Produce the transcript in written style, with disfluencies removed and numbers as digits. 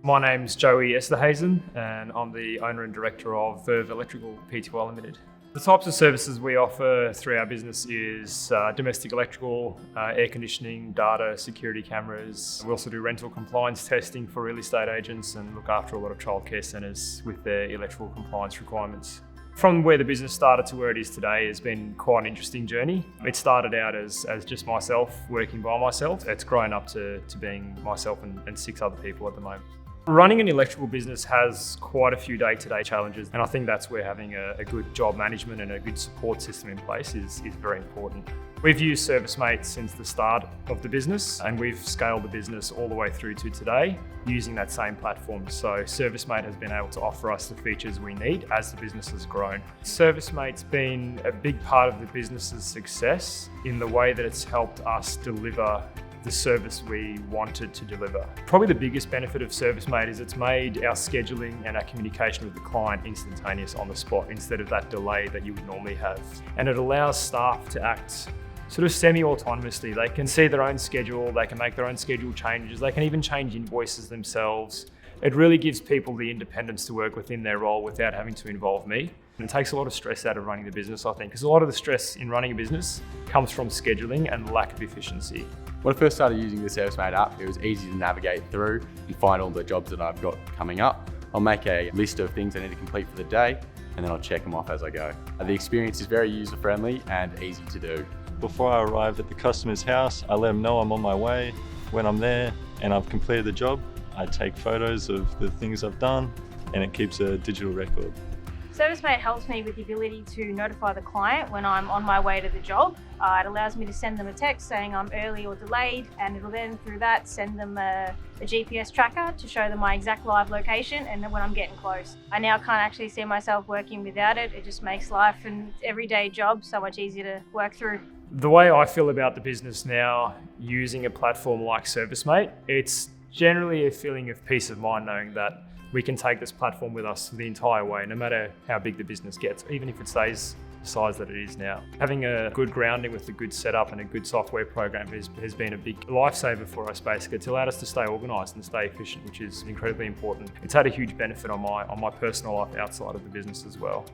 My name's Joey Esterhuyzen and I'm the owner and director of Verve Electrical Pty Limited. The types of services we offer through our business is domestic electrical, air conditioning, data, security cameras. We also do rental compliance testing for real estate agents and look after a lot of childcare centres with their electrical compliance requirements. From where the business started to where it is today has been quite an interesting journey. It started out as just myself working by myself. It's grown up to being myself and 6 other people at the moment. Running an electrical business has quite a few day-to-day challenges, and I think that's where having a good job management and a good support system in place is very important. We've used ServiceM8 since the start of the business, and we've scaled the business all the way through to today using that same platform. So ServiceM8 has been able to offer us the features we need as the business has grown. ServiceM8's been a big part of the business's success in the way that it's helped us deliver the service we wanted to deliver. Probably the biggest benefit of ServiceM8 is it's made our scheduling and our communication with the client instantaneous on the spot instead of that delay that you would normally have. And it allows staff to act sort of semi-autonomously. They can see their own schedule, they can make their own schedule changes, they can even change invoices themselves. It really gives people the independence to work within their role without having to involve me. And it takes a lot of stress out of running the business, I think, because a lot of the stress in running a business comes from scheduling and lack of efficiency. When I first started using the ServiceM8 app, it was easy to navigate through and find all the jobs that I've got coming up. I'll make a list of things I need to complete for the day, and then I'll check them off as I go. The experience is very user-friendly and easy to do. Before I arrive at the customer's house, I let them know I'm on my way. When I'm there and I've completed the job, I take photos of the things I've done, and it keeps a digital record. ServiceM8 helps me with the ability to notify the client when I'm on my way to the job. It allows me to send them a text saying I'm early or delayed, and it'll then through that send them a GPS tracker to show them my exact live location and then when I'm getting close. I now can't actually see myself working without it. It just makes life and everyday job so much easier to work through. The way I feel about the business now using a platform like ServiceM8, it's generally a feeling of peace of mind knowing that we can take this platform with us the entire way, no matter how big the business gets, even if it stays the size that it is now. Having a good grounding with a good setup and a good software program has been a big lifesaver for us basically. It's allowed us to stay organised and stay efficient, which is incredibly important. It's had a huge benefit on my personal life outside of the business as well.